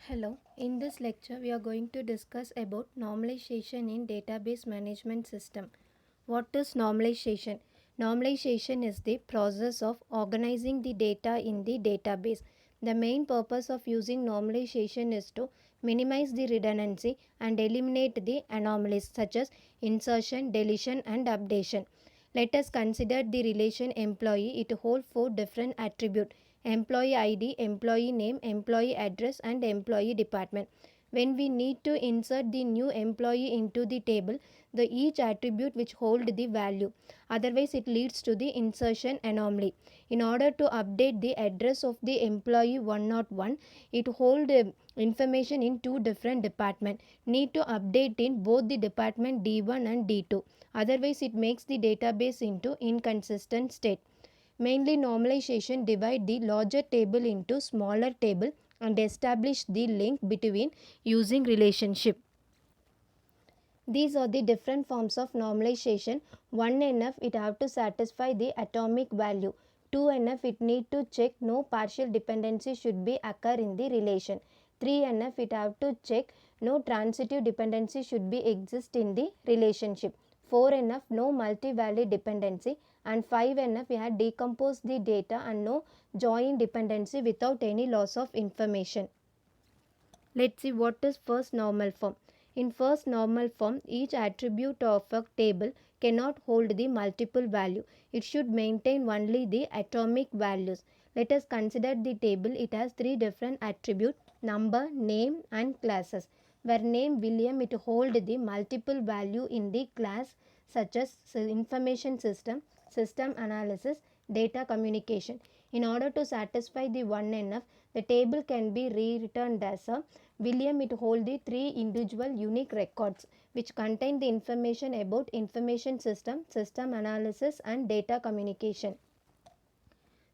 Hello, in this lecture we are going to discuss about normalization in database management system. What is normalization? Normalization is the process of organizing the data in the database. The main purpose of using normalization is to minimize the redundancy and eliminate the anomalies such as insertion, deletion and updation. Let us consider the relation employee. It holds four different attributes: employee ID, employee name, employee address and employee department. When we need to insert the new employee into the table, the each attribute which hold the value, otherwise it leads to the insertion anomaly. In order to update the address of the employee 101, it hold information in two different department, need to update in both the department D1 and D2, otherwise it makes the database into inconsistent state. Mainly normalization divide the larger table into smaller table and establish the link between using relationship. These are the different forms of normalization. 1NF it have to satisfy the atomic value. 2NF it need to check no partial dependency should be occur in the relation. 3NF it have to check no transitive dependency should be exist in the relationship. 4NF no multi-value dependency, and 5NF we had decomposed the data and no join dependency without any loss of information. Let's see what is first normal form. In first normal form, each attribute of a table cannot hold the multiple value. It should maintain only the atomic values. Let us consider the table. It has three different attributes: number, name and classes. Where name William, it hold the multiple value in the class such as information system, system analysis, data communication. In order to satisfy the 1NF, the table can be rewritten as a William. It hold the three individual unique records which contain the information about information system, system analysis and data communication.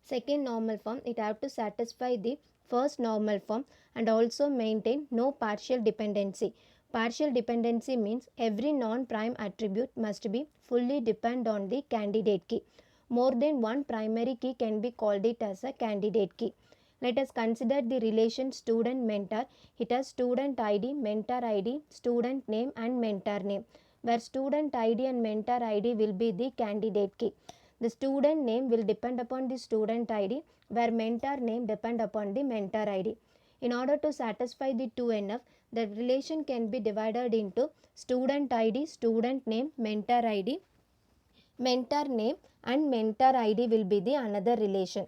Second normal form, it have to satisfy the first normal form and also maintain no partial dependency. Partial dependency means every non-prime attribute must be fully depend on the candidate key. More than one primary key can be called it as a candidate key. Let us consider the relation student mentor. It has student ID, mentor ID, student name and mentor name, where student ID and mentor ID will be the candidate key. The student name will depend upon the student ID, where mentor name depend upon the mentor ID. In order to satisfy the 2NF, the relation can be divided into student ID, student name, mentor ID, mentor name and mentor ID will be the another relation.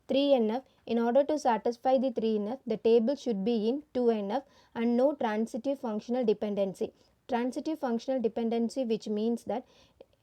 3NF, in order to satisfy the 3NF, the table should be in 2NF and no transitive functional dependency. Transitive functional dependency, which means that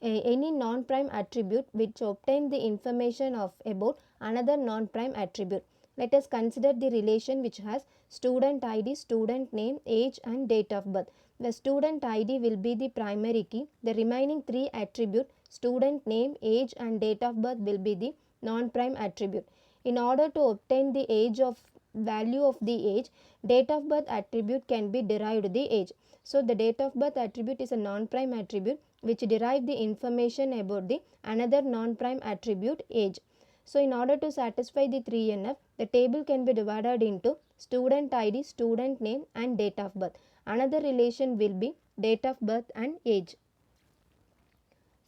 any non-prime attribute which obtain the information of about another non-prime attribute. Let us consider the relation which has student ID, student name, age and date of birth. The student ID will be the primary key. The remaining three attribute student name, age and date of birth will be the non-prime attribute. In order to obtain the age of value of the age, date of birth attribute can be derived the age. So the date of birth attribute is a non-prime attribute which derive the information about the another non-prime attribute age. So in order to satisfy the 3NF, the table can be divided into student ID, student name and date of birth. Another relation will be date of birth and age.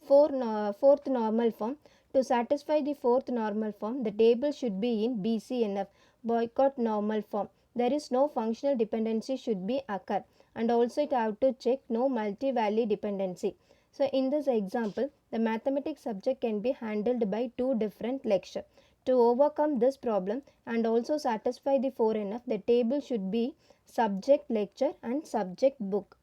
Fourth normal form. To satisfy the fourth normal form, the table should be in BCNF, boycott normal form. There is no functional dependency should be occur, and also it have to check no multi-value dependency. So in this example, the mathematics subject can be handled by two different lecture. To overcome this problem and also satisfy the 4NF, the table should be subject lecture and subject book.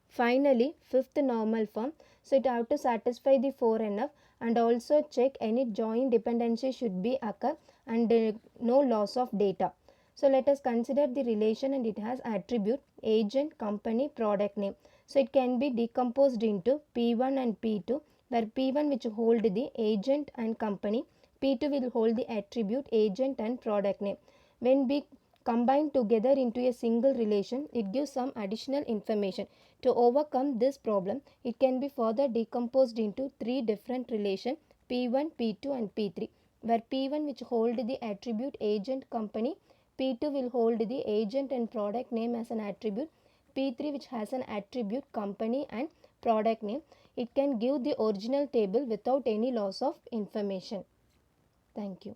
Finally, fifth normal form. So it have to satisfy the 4NF and also check any joint dependency should be occur and no loss of data. So let us consider the relation, and it has attribute agent, company, product name. So it can be decomposed into P1 and P2, where P1 which hold the agent and company, P2 will hold the attribute agent and product name. When we combine together into a single relation, it gives some additional information. To overcome this problem, it can be further decomposed into three different relations: P1, P2 and P3, where P1 which hold the attribute agent, company, P2 will hold the agent and product name as an attribute. P3 which has an attribute company and product name. It can give the original table without any loss of information. Thank you.